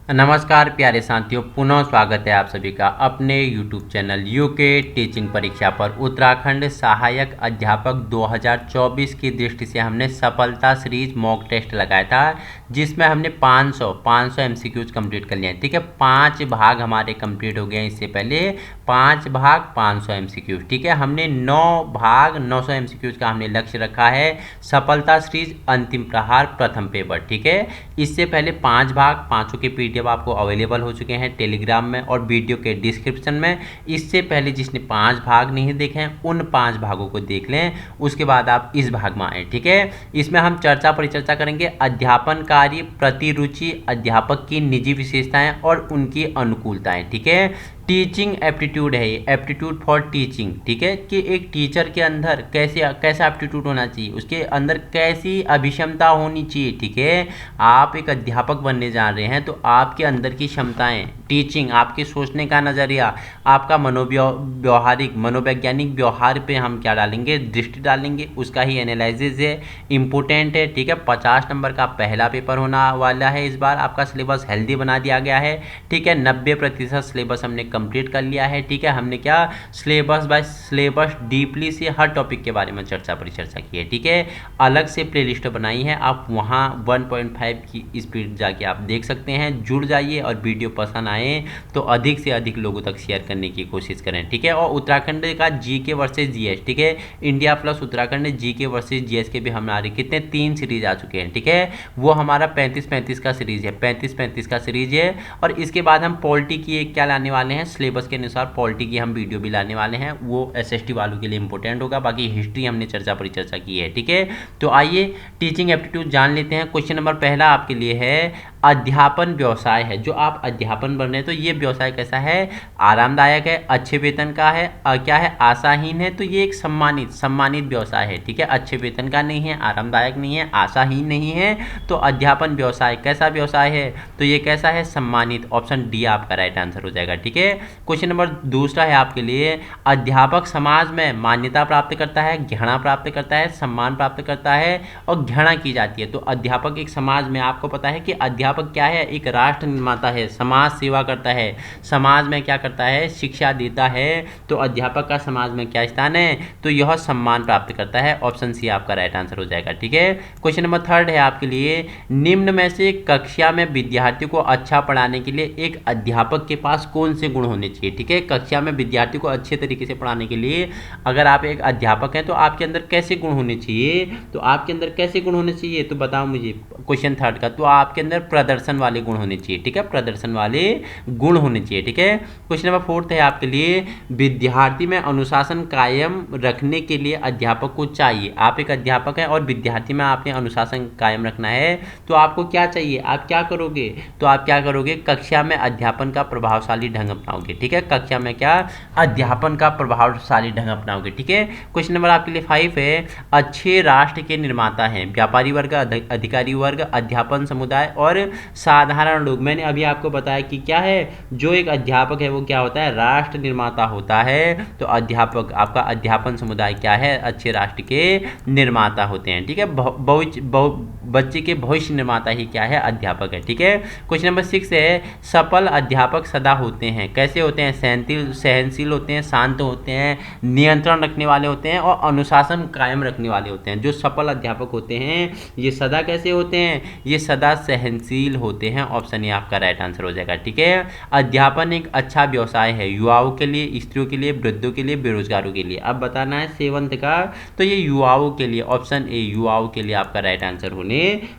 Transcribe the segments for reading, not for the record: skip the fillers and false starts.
नमस्कार प्यारे साथियों, पुनः स्वागत है आप सभी का अपने YouTube चैनल यूके टीचिंग परीक्षा पर। उत्तराखंड सहायक अध्यापक 2024 की दृष्टि से हमने सफलता सीरीज मॉक टेस्ट लगाया था, जिसमें हमने 500 MCQs कंप्लीट कर लिए हैं। ठीक है, 5 भाग हमारे कंप्लीट हो गए हैं। इससे पहले 5 भाग 500 MCQs। ठीक है, हमने 9 भाग 900 MCQs का हमने लक्ष्य रखा है। सफलता सीरीज अंतिम प्रहार प्रथम पेपर। ठीक है, इससे पहले 5 भाग 500 के PDF आपको अवेलेबल हो चुके हैं टेलीग्राम में और वीडियो के डिस्क्रिप्शन में। इससे पहले जिसने 5 भाग नहीं देखे हैं उन 5 भागों को देख लें, उसके बाद आप इस भाग में आए। ठीक है, इसमें हम परिचर्चा करेंगे अध्यापन कार्य, प्रतिरुचि, अध्यापक की निजी विशेषताएं और उनकी अनुकूलताएं। ठीक है, टीचिंग एप्टीट्यूड है ये, एप्टीट्यूड फॉर टीचिंग। ठीक है, कि एक टीचर के अंदर कैसा एप्टीट्यूड होना चाहिए, उसके अंदर कैसी अभिक्षमता होनी चाहिए। ठीक है, आप एक अध्यापक बनने जा रहे हैं तो आपके अंदर की क्षमताएं, टीचिंग, आपके सोचने का नज़रिया, आपका मनोव्यवहारिक मनोवैज्ञानिक व्यवहार पे हम क्या डालेंगे, दृष्टि डालेंगे, उसका ही एनालिसिस है, इम्पोर्टेंट है। ठीक है, 50 नंबर का पहला पेपर होना वाला है। इस बार आपका सिलेबस हेल्दी बना दिया गया है। ठीक है, 90% सिलेबस हमने कंप्लीट कर लिया है। ठीक है, हमने क्या सिलेबस बाय सिलेबस डीपली से हर टॉपिक के बारे में परिचर्चा की है। ठीक है, अलग से प्लेलिस्ट बनाई है, आप वहाँ 1.5 की स्पीड जाके आप देख सकते हैं। जुड़ जाइए और वीडियो पसंद आए तो अधिक से अधिक लोगों तक शेयर करने की कोशिश करें। ठीक है, और उत्तराखंड का GK वर्सेस GS, ठीक है, India plus Uttarakhand GK versus GS के भी हमारे कितने 3 सीरीज आ चुके हैं। ठीक है, वो हमारा 35-35 का सीरीज है, 35-35 का सीरीज है। और इसके बाद हम पॉलिटी की एक क्या लाने वाले हैं, सिलेबस के अनुसार पॉलिटी की हम वीडियो भी लाने वाले हैं। वो SST वालों के लिए इंपॉर्टेंट होगा, बाकी हिस्ट्री हमने परिचर्चा की है। ठीक है, तो आइए टीचिंग एप्टीट्यूड जान लेते हैं। क्वेश्चन नंबर पहला आपके लिए है, अध्यापन व्यवसाय है, जो आप अध्यापन बन रहे हैं तो ये व्यवसाय कैसा है, आरामदायक है, अच्छे वेतन का है, क्या है, आशाहीन है। तो ये एक सम्मानित व्यवसाय है। ठीक है, अच्छे वेतन का नहीं है, आरामदायक नहीं है, आशाहीन नहीं है। तो अध्यापन व्यवसाय कैसा व्यवसाय है, तो ये कैसा है, सम्मानित। ऑप्शन डी आपका राइट आंसर हो जाएगा। ठीक है, क्वेश्चन नंबर दूसरा है आपके लिए, अध्यापक समाज में मान्यता प्राप्त करता है, घृणा प्राप्त करता है, सम्मान प्राप्त करता है और घृणा की जाती है। तो अध्यापक एक समाज में, आपको पता है कि अध्यापक क्या है, एक राष्ट्र निर्माता है, समाज सेवा करता है, समाज में क्या करता है, शिक्षा देता है। तो अध्यापक का समाज में क्या स्थान है, तो यह सम्मान प्राप्त करता है। ऑप्शन सी आपका राइट आंसर हो जाएगा। ठीक है, क्वेश्चन नंबर थर्ड है आपके लिए, निम्न में से कक्षा में विद्यार्थियों को अच्छा पढ़ाने के लिए एक अध्यापक के पास कौन से गुण होने चाहिए। ठीक है, कक्षा में विद्यार्थियों को अच्छे तरीके से पढ़ाने के लिए अगर आप एक अध्यापक हैं तो आपके अंदर कैसे गुण होने चाहिए, तो आपके अंदर कैसे गुण होने चाहिए, तो बताओ मुझे। क्वेश्चन थर्ड का, तो आपके अंदर प्रदर्शन वाले गुण होने चाहिए। ठीक है, प्रदर्शन वाले गुण होने चाहिए। ठीक है, क्वेश्चन नंबर फोर्थ है आपके लिए, विद्यार्थी में अनुशासन कायम रखने के लिए अध्यापक को चाहिए। आप एक अध्यापक हैं और विद्यार्थी में आपने अनुशासन कायम रखना है तो आपको क्या चाहिए, आप क्या करोगे, तो आप क्या करोगे, कक्षा में अध्यापन का प्रभावशाली ढंग अपनाओगे। ठीक है, कक्षा में क्या, अध्यापन का प्रभावशाली ढंग अपनाओगे। ठीक है, क्वेश्चन नंबर आपके लिए 5 है, अच्छे राष्ट्र के निर्माता हैं व्यापारी वर्ग, अधिकारी वर्ग, अध्यापन समुदाय और साधारण लोग। मैंने अभी आपको बताया कि क्या है, जो एक अध्यापक है वो क्या होता है, राष्ट्र निर्माता होता है। तो अध्यापक, आपका अध्यापन समुदाय क्या है, अच्छे राष्ट्र के निर्माता होते हैं। ठीक है, बच्चे के भविष्य निर्माता ही क्या है, अध्यापक है। ठीक है, क्वेश्चन नंबर 6 है, सफल अध्यापक सदा होते हैं, कैसे होते हैं, सहनशील होते हैं, शांत होते हैं, नियंत्रण रखने वाले होते हैं और अनुशासन कायम रखने वाले होते हैं। जो सफल अध्यापक होते हैं ये सदा कैसे होते हैं, ये सदा सहनशील होते हैं। ऑप्शन ए आपका राइट आंसर हो जाएगा। ठीक है, अध्यापन एक अच्छा व्यवसाय है, युवाओं के लिए, स्त्रियों के लिए, वृद्धों के लिए, बेरोजगारों के लिए। अब बताना है सेवंत का, तो ये युवाओं के लिए, ऑप्शन ए युवाओं के लिए आपका राइट आंसर होने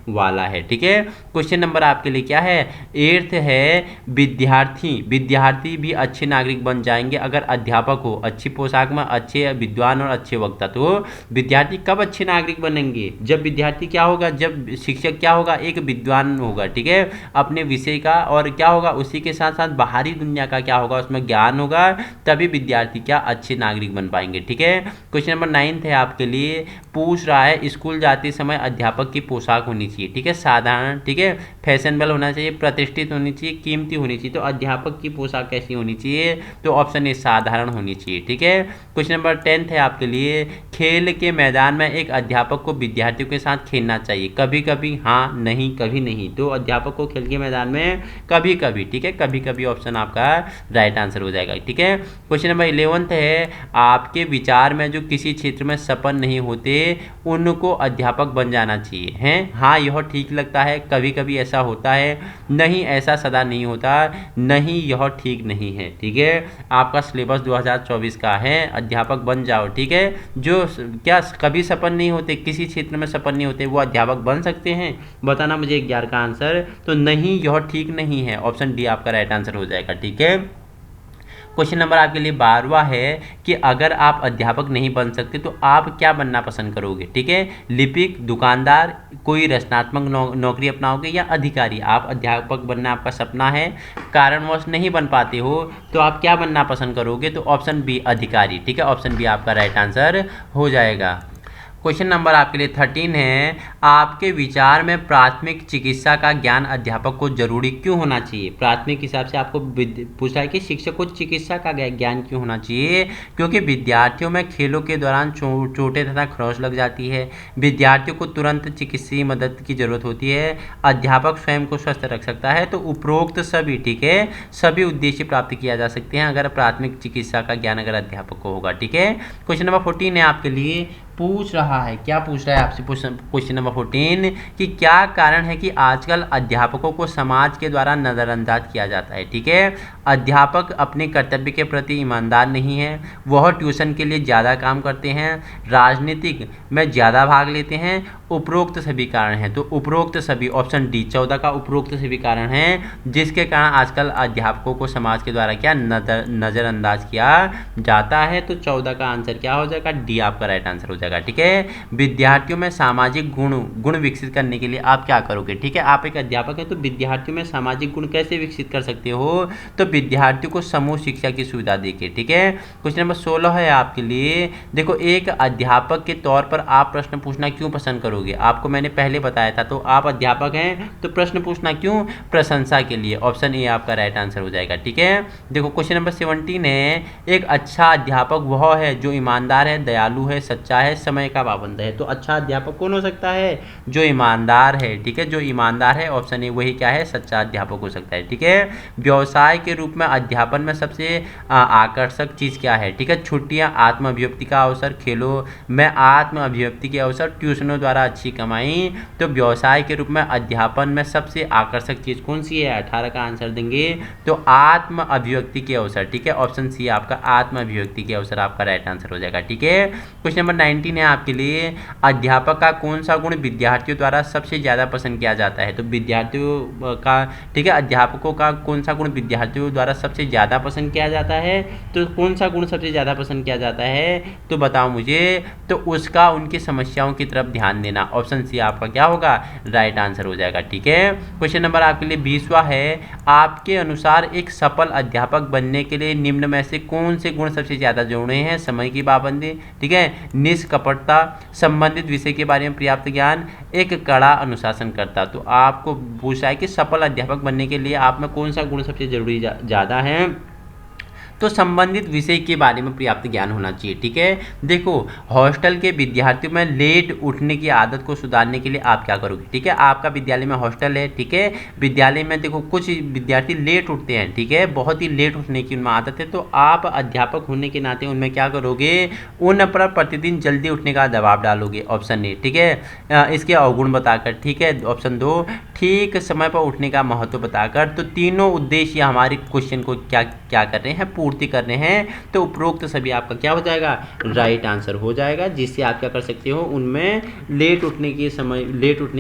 वाला है। ठीक है, क्वेश्चन नंबर आपके लिए क्या है, 8th है, विद्यार्थी भी अच्छे नागरिक बन जाएंगे अगर अध्यापक हो, अच्छी पोशाक में, अच्छे विद्वान और अच्छे वक्ता। तो विद्यार्थी कब अच्छे नागरिक बनेंगे, जब विद्यार्थी क्या होगा, जब शिक्षक क्या होगा, एक विद्वान होगा। ठीक है, अपने विषय का, और क्या होगा, उसी के साथ साथ बाहरी दुनिया का क्या होगा, उसमें ज्ञान होगा, तभी विद्यार्थी क्या अच्छे नागरिक बन पाएंगे। ठीक है, क्वेश्चन नंबर 9th है आपके लिए, पूछ रहा है, स्कूल जाते समय अध्यापक की पोशाक पोशाक होनी चाहिए, ठीक है, साधारण, ठीक है, फैशनेबल होना चाहिए, प्रतिष्ठित होनी चाहिए, कीमती होनी चाहिए। तो अध्यापक की पोशाक कैसी होनी चाहिए? तो ऑप्शन ए साधारण होनी चाहिए, ठीक है। क्वेश्चन नंबर 10 है आपके लिए, खेल के मैदान में एक अध्यापक को विद्यार्थियों के साथ खेलना चाहिए, कभी कभी हाँ, नहीं, कभी नहीं। तो अध्यापक को खेल के मैदान में कभी कभी, ठीक है, कभी कभी ऑप्शन आपका राइट आंसर हो जाएगा, ठीक है। क्वेश्चन नंबर 11 है, आपके विचार में जो किसी क्षेत्र में सफल नहीं होते उनको अध्यापक बन जाना चाहिए, हैं? हाँ, यह ठीक लगता है, कभी कभी ऐसा होता है, नहीं, ऐसा सदा नहीं होता, नहीं, यह ठीक नहीं है, ठीक है। आपका सिलेबस 2024 का है, अध्यापक बन जाओ, ठीक है। जो क्या कभी सफल नहीं होते, किसी क्षेत्र में सफल नहीं होते, वो अध्यापक बन सकते हैं? बताना मुझे 11 का आंसर। तो नहीं, यह ठीक नहीं है, ऑप्शन डी आपका राइट आंसर हो जाएगा, ठीक है। क्वेश्चन नंबर आपके लिए 12वां है कि अगर आप अध्यापक नहीं बन सकते तो आप क्या बनना पसंद करोगे, ठीक है। लिपिक, दुकानदार, कोई रचनात्मक नौकरी अपनाओगे या अधिकारी? आप अध्यापक बनना आपका सपना है, कारणवश नहीं बन पाते हो, तो आप क्या बनना पसंद करोगे? तो ऑप्शन बी अधिकारी, ठीक है, ऑप्शन बी आपका राइट आंसर हो जाएगा। क्वेश्चन नंबर आपके लिए 13 है, आपके विचार में प्राथमिक चिकित्सा का ज्ञान अध्यापक को जरूरी क्यों होना चाहिए? प्राथमिक हिसाब से आपको पूछा है कि शिक्षक को चिकित्सा का ज्ञान क्यों होना चाहिए? क्योंकि विद्यार्थियों में खेलों के दौरान चोटें तथा खरोंच लग जाती है, विद्यार्थियों को तुरंत चिकित्सीय मदद की जरूरत होती है, अध्यापक स्वयं को स्वस्थ रख सकता है। तो उपरोक्त सभी, ठीक है, सभी उद्देश्य प्राप्त किया जा सकते हैं अगर प्राथमिक चिकित्सा का ज्ञान अगर अध्यापक को होगा, ठीक है। क्वेश्चन नंबर 14 है आपके लिए, पूछ रहा है, क्या पूछ रहा है आपसे? क्वेश्चन नंबर 14 कि क्या कारण है कि आजकल अध्यापकों को समाज के द्वारा नज़रअंदाज किया जाता है, ठीक है। अध्यापक अपने कर्तव्य के प्रति ईमानदार नहीं है, वह ट्यूशन के लिए ज़्यादा काम करते हैं, राजनीतिक में ज़्यादा भाग लेते हैं, उपरोक्त सभी कारण हैं। तो उपरोक्त सभी, ऑप्शन डी 14 का उपरोक्त सभी कारण हैं जिसके कारण आजकल अध्यापकों को समाज के द्वारा क्या नज़रअंदाज किया जाता है। तो 14 का आंसर क्या हो जाएगा? डी आपका राइट आंसर हो जाएगा, ठीक है। विद्यार्थियों में सामाजिक गुण विकसित करने के लिए आप क्या करोगे, ठीक है। आप एक अध्यापक हैं तो विद्यार्थियों में सामाजिक गुण कैसे विकसित कर सकते हो? तो विद्यार्थियों को समूह शिक्षा की सुविधा देके, ठीक है। क्वेश्चन नंबर 16 है आपके लिए, देखो, एक अध्यापक के तौर पर आप प्रश्न पूछना क्यों पसंद करोगे? आपको मैंने पहले बताया था, तो आप अध्यापक हैं तो प्रश्न पूछना क्यों? प्रशंसा के लिए, ऑप्शन ए आपका राइट आंसर हो जाएगा, ठीक है। देखो, क्वेश्चन नंबर 17 है, एक अच्छा अध्यापक वह है जो ईमानदार है, दयालु है, सच्चा है, समय का पाबंद है। तो अच्छा अध्यापक कौन हो सकता है? जो ईमानदार है, ठीक है, जो ईमानदार है, ऑप्शन ए वही क्या है? सच्चा अध्यापक हो सकता है, ठीक है। व्यवसाय के रूप में अध्यापन में सबसे आकर्षक चीज़ क्या है? ठीक है, छुट्टियां, आत्म अभिव्यक्ति का अवसर, खेलों में आत्म अभिव्यक्ति के अवसर, ट्यूशनों द्वारा अच्छी कमाई। तो व्यवसाय के रूप में अध्यापन में सबसे आकर्षक चीज़ कौन सी है? 18 का आंसर देंगे तो आत्म अभिव्यक्ति के अवसर, ठीक है, ऑप्शन सी आपका आत्म अभिव्यक्ति के अवसर आपका राइट आंसर हो जाएगा, ठीक है। क्वेश्चन नंबर 19 है आपके लिए, अध्यापक का कौन सा गुण विद्यार्थियों द्वारा सबसे ज़्यादा पसंद किया जाता है? तो विद्यार्थियों का, ठीक है, अध्यापकों का कौन सा गुण विद्यार्थियों द्वारा सबसे ज़्यादा पसंद किया जाता है? तो कौन सा गुण सबसे ज़्यादा पसंद किया जाता है? तो बताओ मुझे। तो उसका उनकी समस्याओं की तरफ ध्यान देना, ऑप्शन सी आपका क्या होगा? राइट आंसर हो जाएगा, ठीक है। क्वेश्चन नंबर आपके लिए 20वां है, आपके अनुसार एक सफल अध्यापक बनने के लिए निम्न में से कौन से गुण सबसे ज़्यादा जरूरी हैं? समय की पाबंदी, ठीक है, निष्कपटता, संबंधित विषय के बारे में पर्याप्त ज्ञान, एक कड़ा अनुशासन करता। तो आपको पूछा है कि सफल अध्यापक बनने के लिए आप में कौन सा गुण सबसे जरूरी ज़्यादा है? तो संबंधित विषय के बारे में पर्याप्त ज्ञान होना चाहिए, ठीक है। देखो, हॉस्टल के विद्यार्थियों में लेट उठने की आदत को सुधारने के लिए आप क्या करोगे? ठीक है, आपका विद्यालय में हॉस्टल है, ठीक है, विद्यालय में देखो कुछ विद्यार्थी लेट उठते हैं, ठीक है, बहुत ही लेट उठने की उनमें आदत है। तो आप अध्यापक होने के नाते उनमें क्या करोगे? उन पर प्रतिदिन जल्दी उठने का दबाव डालोगे, ऑप्शन ए, ठीक है, इसके अवगुण बताकर, ठीक है, ऑप्शन 2 ठीक समय पर उठने का महत्व बताकर। तो तीनों उद्देश्य हमारे क्वेश्चन को क्या क्या कर रहे हैं? पूर्ति कर रहे हैं। तो उपरोक्त सभी आपका क्या हो जाएगा? राइट आंसर हो जाएगा, जिससे आप क्या कर सकते हो? उनमें लेट उठने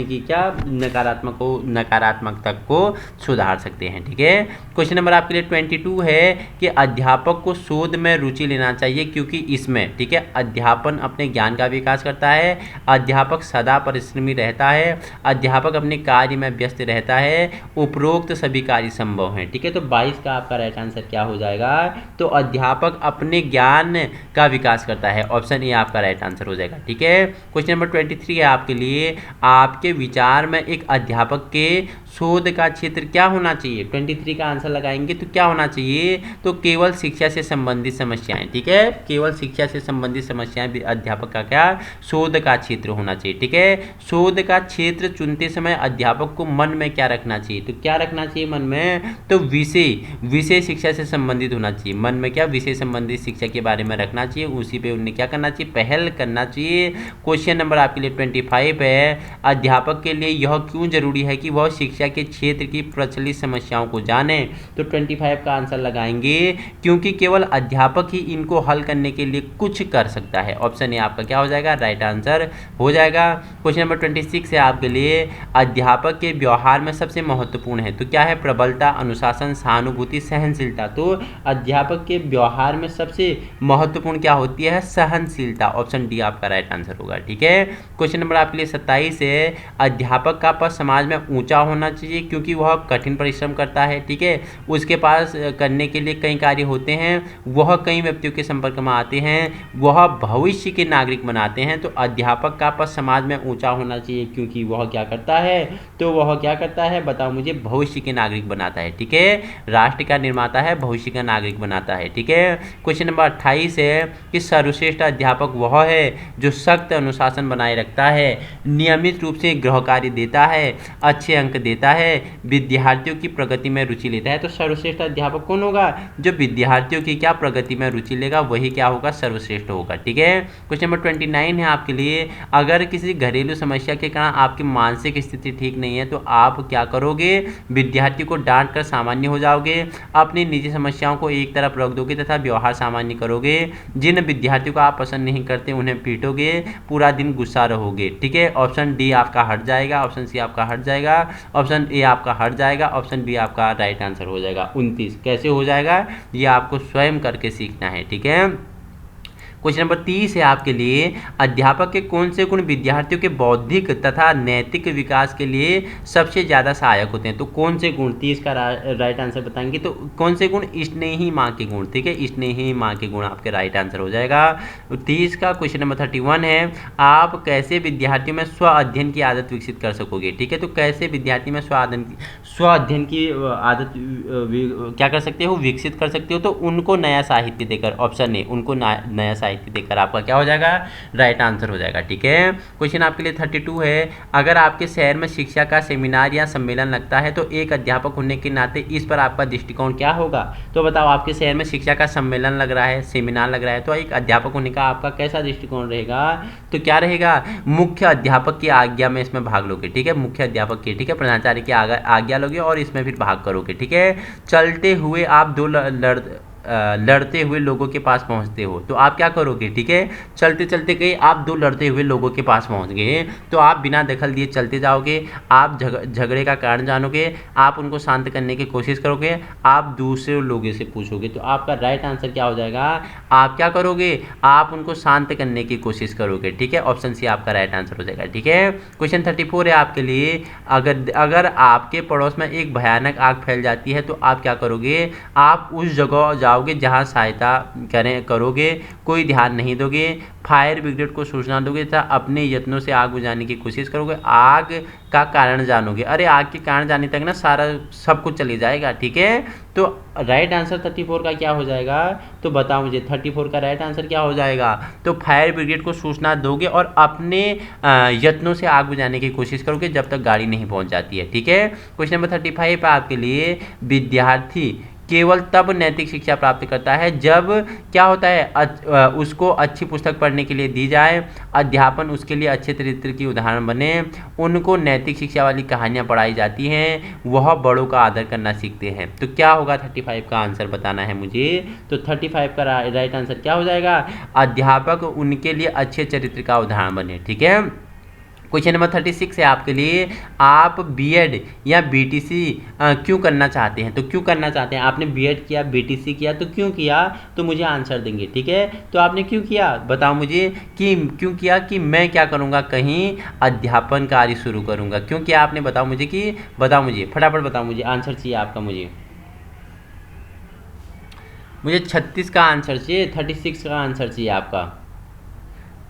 की क्या नकारात्मकता को सुधार सकते हैं, ठीक है। क्वेश्चन नंबर आपके लिए 22 है कि अध्यापक को शोध में रुचि लेना चाहिए क्योंकि इसमें, ठीक है, अध्यापन अपने ज्ञान का विकास करता है, अध्यापक सदा परिश्रमी रहता है, अध्यापक अपने कार्य में में व्यस्त रहता है, उपरोक्त सभी कार्य संभव हैं। ठीक है, तो 22 का आपका राइट आंसर क्या हो जाएगा? तो अध्यापक अपने ज्ञान का विकास करता है, ऑप्शन ए आपका राइट आंसर हो जाएगा। ठीक है, क्वेश्चन नंबर 23 है आपके लिए, आपके विचार में एक अध्यापक के शोध का क्षेत्र क्या होना चाहिए? 23 का आंसर लगाएंगे तो क्या होना चाहिए? तो केवल शिक्षा से संबंधित समस्याएं। ठीक है, केवल शिक्षा से संबंधित समस्याएं अध्यापक का क्या शोध का क्षेत्र होना चाहिए। ठीक है, शोध का क्षेत्र चुनते समय अध्यापक को मन में क्या रखना चाहिए? तो क्या रखना चाहिए मन में? तो विषय शिक्षा से संबंधित होना चाहिए। मन में क्या विषय संबंधित शिक्षा के बारे में रखना चाहिए, उसी पे उन्हें क्या करना चाहिए? पहल करना चाहिए। क्वेश्चन नंबर आपके लिए 25 है, अध्यापक के लिए यह क्यों जरूरी है कि वह शिक्षा के क्षेत्र की प्रचलित समस्याओं को जाने? तो 25 का आंसर लगाएंगे क्योंकि केवल अध्यापक ही इनको हल करने के लिए कुछ कर सकता है। ऑप्शन ए आपका क्या हो जाएगा? राइट आंसर हो जाएगा। क्वेश्चन नंबर 26 है आपके लिए, अध्यापक के व्यवहार में सबसे महत्वपूर्ण है तो क्या है? प्रबलता, अनुशासन, सहानुभूति, सहनशीलता। तो अध्यापक के व्यवहार में सबसे महत्वपूर्ण क्या होती है? सहनशीलता। ऑप्शन डी आपका राइट आंसर होगा। ठीक है, क्वेश्चन नंबर आपके लिए 27 है, अध्यापक का पद समाज में ऊंचा होना चाहिए क्योंकि वह कठिन परिश्रम करता है। ठीक है, उसके पास करने के लिए कई कार्य होते हैं, वह कई व्यक्तियों के संपर्क में आते हैं, वह भविष्य के नागरिक बनाते हैं। तो अध्यापक का पद समाज में ऊंचा होना चाहिए क्योंकि वह क्या करता है? तो वह क्या करता है? बताओ मुझे। भविष्य के नागरिक बनाता है। ठीक है, राष्ट्र का निर्माता है, भविष्य का नागरिक बनाता है। ठीक है, क्वेश्चन नंबर 28 है कि सर्वश्रेष्ठ अध्यापक वह है जो सख्त अनुशासन बनाए रखता है, नियमित रूप से गृह कार्य देता है, अच्छे अंक देता है, विद्यार्थियों की प्रगति में रुचि लेता है। तो सर्वश्रेष्ठ अध्यापक कौन होगा? जो विद्यार्थियों की क्या प्रगति में रुचि लेगा वही क्या होगा? सर्वश्रेष्ठ होगा। ठीक है, क्वेश्चन नंबर 29 है आपके लिए, अगर किसी घरेलू समस्या के कारण आपकी मानसिक स्थिति ठीक नहीं है तो आप क्या करोगे? विद्यार्थी को डांट कर सामान्य हो जाओगे, अपनी निजी समस्याओं को एक तरफ रख दोगे तथा व्यवहार सामान्य करोगे, जिन विद्यार्थियों को आप पसंद नहीं करते उन्हें पीटोगे, पूरा दिन गुस्सा रहोगे। ठीक है, ऑप्शन डी आपका हट जाएगा, ऑप्शन सी आपका हट जाएगा, ऑप्शन ए आपका हट जाएगा, ऑप्शन बी आपका राइट आंसर हो जाएगा। 29 कैसे हो जाएगा ये आपको स्वयं करके सीखना है। ठीक है, क्वेश्चन नंबर 30 है आपके लिए, अध्यापक के कौन से गुण विद्यार्थियों के बौद्धिक तथा नैतिक विकास के लिए सबसे ज़्यादा सहायक होते हैं? तो कौन से गुण? 30 का राइट आंसर बताएंगे तो कौन से गुण? स्नेही माँ के गुण। ठीक है, स्नेही माँ के गुण आपके राइट आंसर हो जाएगा। 30 का क्वेश्चन नंबर 31 है, आप कैसे विद्यार्थियों में स्व अध्ययन की आदत विकसित कर सकोगे? ठीक है, तो कैसे विद्यार्थी में स्व अध्ययन की आदत क्या कर सकते हो? विकसित कर सकते हो। तो उनको नया साहित्य देकर, ऑप्शन ए, उनको नया साहित्य देकर आपका क्या हो जाएगा? राइट आंसर हो जाएगा। ठीक है, क्वेश्चन आपके लिए 32 है, अगर आपके शहर में शिक्षा का सेमिनार या सम्मेलन लगता है तो एक अध्यापक होने के नाते इस पर आपका दृष्टिकोण क्या होगा? तो बताओ, आपके शहर में शिक्षा का सम्मेलन लग रहा है, सेमिनार लग रहा है, तो एक अध्यापक होने का आपका कैसा दृष्टिकोण रहेगा? तो क्या रहेगा? मुख्य अध्यापक की आज्ञा में इसमें भाग लोगे। ठीक है, मुख्य अध्यापक की, ठीक है, प्रधानाचार्य की आज्ञा लोगे और इसमें फिर भाग करोगे। ठीक है, चलते हुए आप लड़ते हुए लोगों के पास पहुंचते हो तो आप क्या करोगे? ठीक है, चलते चलते गए, आप दो लड़ते हुए लोगों के पास पहुंच गए तो आप बिना दखल दिए चलते जाओगे, आप झगड़े का कारण जानोगे, आप उनको शांत करने की कोशिश करोगे, आप दूसरे लोगों से पूछोगे। तो आपका राइट आंसर क्या हो जाएगा? आप क्या करोगे? आप उनको शांत करने की कोशिश करोगे। ठीक है, ऑप्शन सी आपका राइट आंसर हो जाएगा। ठीक है, क्वेश्चन 34 है आपके लिए, अगर आपके पड़ोस में एक भयानक आग फैल जाती है तो आप क्या करोगे? आप उस जगह जाओगे जहां सहायता करोगे, कोई ध्यान नहीं दोगे, फायर ब्रिगेड को सूचना दोगे तथा अपने यत्नों से आग बुझाने की कोशिश करोगे, आग का कारण जानोगे। अरे आग के कारण जानने तक ना सारा सब कुछ चली जाएगा। ठीक है, तो राइट आंसर 34 का क्या हो जाएगा? तो बताओ मुझे, 34 का राइट आंसर क्या हो जाएगा? तो फायर ब्रिगेड को सूचना दोगे और अपने यत्नों से आग बुझाने की कोशिश करोगे जब तक गाड़ी नहीं पहुंच जाती है। ठीक है, क्वेश्चन नंबर 35 आपके लिए, विद्यार्थी केवल तब नैतिक शिक्षा प्राप्त करता है जब क्या होता है? उसको अच्छी पुस्तक पढ़ने के लिए दी जाए, अध्यापन उसके लिए अच्छे चरित्र की उदाहरण बने, उनको नैतिक शिक्षा वाली कहानियाँ पढ़ाई जाती हैं, वह बड़ों का आदर करना सीखते हैं। तो क्या होगा? 35 का आंसर बताना है मुझे। तो 35 का राइट आंसर क्या हो जाएगा? अध्यापक उनके लिए अच्छे चरित्र का उदाहरण बने। ठीक है, क्वेश्चन नंबर 36 है आपके लिए, आप बीएड या बीटीसी क्यों करना चाहते हैं? तो क्यों करना चाहते हैं? आपने बीएड किया, बीटीसी किया, तो क्यों किया? तो मुझे आंसर देंगे, ठीक है। तो आपने क्यों किया बताओ मुझे, कि क्यों किया, कि मैं क्या करूँगा, कहीं अध्यापन कार्य शुरू करूँगा। क्यों किया आपने बताओ मुझे, कि बताओ मुझे, फटाफट बताओ मुझे, आंसर चाहिए आपका मुझे 36 का आंसर चाहिए, 36 का आंसर चाहिए आपका।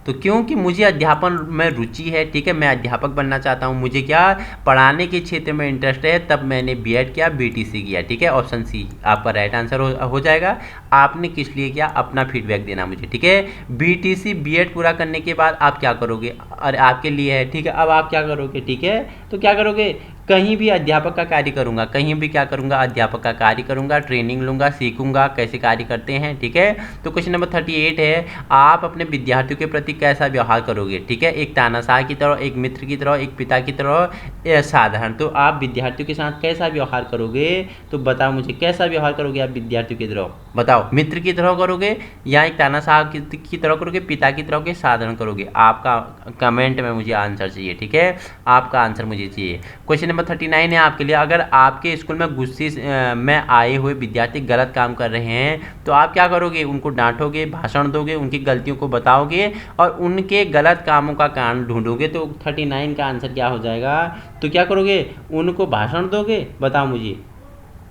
तो क्योंकि मुझे अध्यापन में रुचि है, ठीक है, मैं अध्यापक बनना चाहता हूँ, मुझे क्या पढ़ाने के क्षेत्र में इंटरेस्ट है, तब मैंने बीएड किया, बीटीसी किया, ठीक है। ऑप्शन सी आपका राइट आंसर हो जाएगा। आपने किस लिए किया, अपना फीडबैक देना मुझे, ठीक है। बीटीसी बीएड पूरा करने के बाद आप क्या करोगे, अरे आपके लिए है, ठीक है। अब आप क्या करोगे, ठीक है, तो क्या करोगे, कहीं भी अध्यापक का कार्य करूंगा, कहीं भी क्या करूंगा, अध्यापक का कार्य करूंगा, ट्रेनिंग लूंगा, सीखूंगा कैसे कार्य करते हैं, ठीक है। तो क्वेश्चन नंबर 38 है, आप अपने विद्यार्थियों के प्रति कैसा व्यवहार करोगे, ठीक है। एक तानाशाह की तरह, एक मित्र की तरह, एक पिता की तरह, साधारण। तो आप विद्यार्थियों के साथ कैसा व्यवहार करोगे, तो बताओ मुझे, कैसा व्यवहार करोगे आप विद्यार्थियों की तरह, बताओ, मित्र की तरह करोगे या एक तानाशाह की तरह करोगे, पिता की तरह के साधारण करोगे। आपका कमेंट में मुझे आंसर चाहिए, ठीक है, आपका आंसर मुझे चाहिए। क्वेश्चन नंबर 39 है आपके लिए, अगर आपके स्कूल में गुस्से में आए हुए विद्यार्थी गलत काम कर रहे हैं, तो आप क्या करोगे, उनको डांटोगे, भाषण दोगे, उनकी गलतियों को बताओगे और उनके गलत कामों का कारण ढूंढोगे। तो 39 का आंसर क्या हो जाएगा, तो क्या करोगे, उनको भाषण दोगे, बताओ मुझे,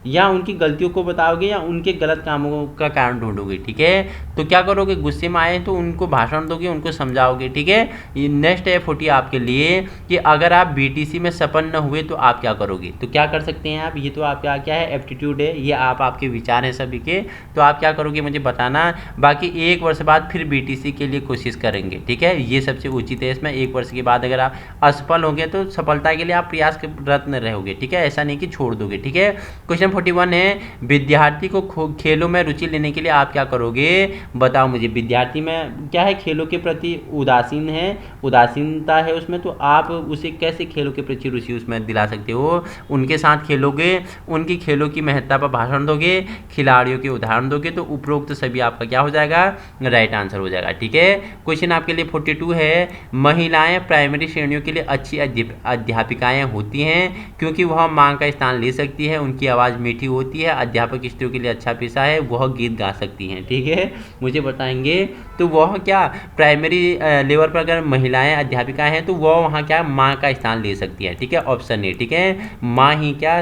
या उनकी गलतियों को बताओगे, या उनके गलत कामों का कारण ढूंढोगे, ठीक है। तो क्या करोगे, गुस्से में आए तो उनको भाषण दोगे, उनको समझाओगे, ठीक है। ये नेक्स्ट है 40 आपके लिए, कि अगर आप बीटीसी में सफल न हुए तो आप क्या करोगे। तो क्या कर सकते हैं आप, ये तो आपका क्या है, एप्टीट्यूड है, ये आपके विचार हैं सभी के। तो आप क्या करोगे मुझे बताना, बाकी 1 वर्ष बाद फिर बीटीसी के लिए कोशिश करेंगे, ठीक है, ये सबसे उचित है। इसमें 1 वर्ष के बाद अगर आप असफल हो गए तो सफलता के लिए आप प्रयासरत रहोगे, ठीक है, ऐसा नहीं कि छोड़ दोगे, ठीक है। क्वेश्चन 41 है, विद्यार्थी को खेलों में रुचि लेने के लिए आप क्या करोगे, बताओ मुझे। विद्यार्थी में क्या है, खेलों के प्रति उदासीन है, उदासीनता है उसमें, तो आप उसे कैसे खेलों के प्रति रुचि उसमें दिला सकते हो, उनके साथ खेलोगे, उनकी खेलों की महत्ता पर भाषण दोगे, खिलाड़ियों के उदाहरण दोगे, तो उपरोक्त सभी आपका क्या हो जाएगा, राइट आंसर हो जाएगा, ठीक है। क्वेश्चन आपके लिए 42 है, महिलाएं प्राइमरी श्रेणियों के लिए अच्छी अध्यापिकाएं होती हैं क्योंकि वह मां का स्थान ले सकती है, उनकी आवाज़ मीठी होती है, अध्यापक स्त्रियों के लिए अच्छा पेशा है, वह गीत गा सकती हैं, ठीक है, मुझे बताएंगे। तो वह क्या प्राइमरी लेवल पर अगर महिलाएं अध्यापिकाएं हैं तो वह वहाँ क्या माँ का स्थान ले सकती है, ठीक है, ऑप्शन ए, ठीक है। माँ ही क्या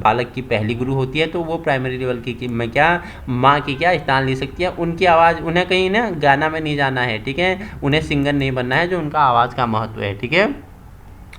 बालक की पहली गुरु होती है, तो वो प्राइमरी लेवल की में क्या माँ की क्या स्थान ले सकती है। उनकी आवाज़, उन्हें कहीं ना गाना में नहीं जाना है, ठीक है, उन्हें सिंगर नहीं बनना है, जो उनका आवाज़ का महत्व है, ठीक है,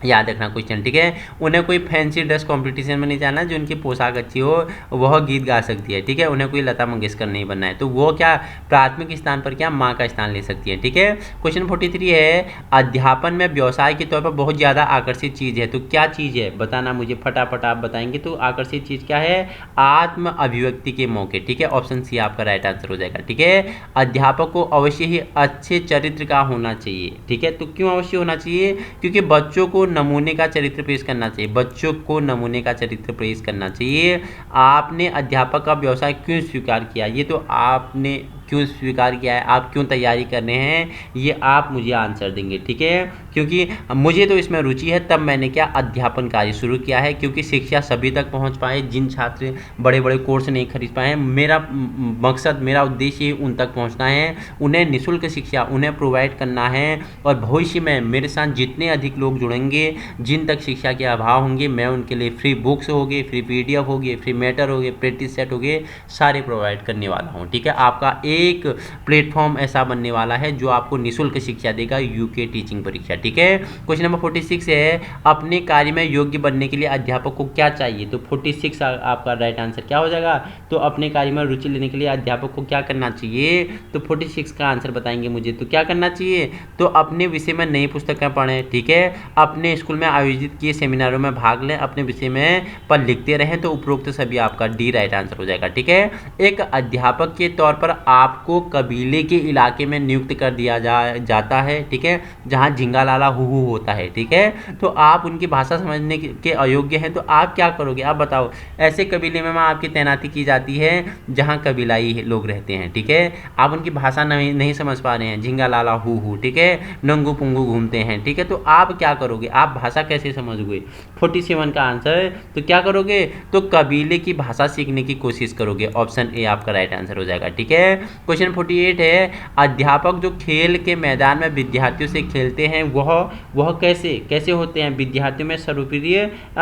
याद रखना क्वेश्चन, ठीक है। उन्हें कोई फैंसी ड्रेस कंपटीशन में नहीं जाना, जो उनकी पोशाक अच्छी हो वह गीत गा सकती है, ठीक है, उन्हें कोई लता मंगेशकर नहीं बनना है, तो वो क्या प्राथमिक स्थान पर क्या माँ का स्थान ले सकती है, ठीक है। क्वेश्चन 43 है, अध्यापन में व्यवसाय के तौर पर बहुत ज़्यादा आकर्षित चीज़ है, तो क्या चीज़ है बताना मुझे, फटाफट आप बताएंगे। तो आकर्षित चीज़ क्या है, आत्म अभिव्यक्ति के मौके, ठीक है, ऑप्शन सी आपका राइट आंसर हो जाएगा, ठीक है। अध्यापक को अवश्य ही अच्छे चरित्र का होना चाहिए, ठीक है, तो क्यों अवश्य होना चाहिए, क्योंकि बच्चों को नमूने का चरित्र पेश करना चाहिए, बच्चों को नमूने का चरित्र पेश करना चाहिए। आपने अध्यापक का व्यवसाय क्यों स्वीकार किया, ये तो आपने क्यों स्वीकार किया है, आप क्यों तैयारी कर रहे हैं, ये आप मुझे आंसर देंगे, ठीक है। क्योंकि मुझे तो इसमें रुचि है, तब मैंने क्या अध्यापन कार्य शुरू किया है, क्योंकि शिक्षा सभी तक पहुंच पाए, जिन छात्र बड़े बड़े कोर्स नहीं खरीद पाए हैं, मेरा मकसद, मेरा उद्देश्य उन तक पहुंचना है, उन्हें निःशुल्क शिक्षा उन्हें प्रोवाइड करना है, और भविष्य में मेरे साथ जितने अधिक लोग जुड़ेंगे, जिन तक शिक्षा के अभाव होंगे, मैं उनके लिए फ्री बुक्स होगी, फ्री PDF होगी, फ्री मैटर होगी, प्रैक्टिस सेट होगी, सारे प्रोवाइड करने वाला हूँ, ठीक है। आपका एक प्लेटफॉर्म ऐसा बनने वाला है जो आपको निःशुल्क शिक्षा देगा, यूके टीचिंग परीक्षा, ठीक है। क्वेश्चन नंबर 46 है, अपने कार्य में योग्य बनने के लिए अध्यापक को क्या चाहिए, तो 46 आपका राइट आंसर क्या हो जाएगा, तो अपने कार्य में रुचि लेने के लिए अध्यापक को क्या करना चाहिए, तो 46 का आंसर बताएंगे मुझे, तो क्या करना चाहिए, तो अपने विषय में नई पुस्तकें पढ़ें, ठीक है, अपने स्कूल में आयोजित किए सेमिनारों में भाग लें, अपने विषय में पर लिखते रहें, तो उपरोक्त सभी आपका डी राइट आंसर हो जाएगा, ठीक है। एक अध्यापक के तौर पर आपको कबीले के इलाके में नियुक्त कर दिया जाता है, ठीक है, जहाँ झिंगा लाला हूहू होता है, ठीक है, तो आप उनकी भाषा समझने के अयोग्य हैं, तो आप क्या करोगे? आप बताओ। ऐसे कबीले में आपकी तैनाती की जाती है जहाँ कबीलाई लोग रहते हैं, ठीक है, आप उनकी भाषा नहीं समझ पा रहे हैं, झिंगा लाला हूहू, ठीक है, नंगू पुंगू घूमते हैं, ठीक है, तो आप क्या करोगे? आप भाषा कैसे समझोगे? 47 का आंसर, तो क्या करोगे? तो कबीले की भाषा सीखने की कोशिश करोगे। ऑप्शन ए आपका राइट आंसर हो जाएगा, ठीक है। क्वेश्चन 48 है, अध्यापक जो खेल के मैदान में विद्यार्थियों से खेलते हैं वह कैसे होते हैं? विद्यार्थियों में सर्वप्रिय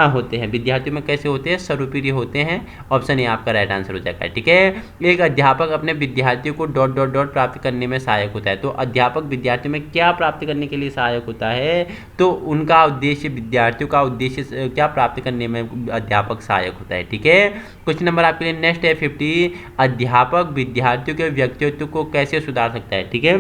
होते हैं। विद्यार्थियों में कैसे होते हैं? सर्वप्रिय होते हैं। ऑप्शन ए आपका राइट आंसर हो जाएगा, ठीक है। एक अध्यापक अपने विद्यार्थियों को ... प्राप्त करने में सहायक होता है। तो अध्यापक विद्यार्थियों में क्या प्राप्त करने के लिए सहायक होता है? तो उनका उद्देश्य, विद्यार्थियों का उद्देश्य क्या प्राप्त करने में अध्यापक सहायक होता है, ठीक है। क्वेश्चन नंबर आपके लिए नेक्स्ट है 50, अध्यापक विद्यार्थियों के व्यक्तित्व को कैसे सुधार सकता है, ठीक है।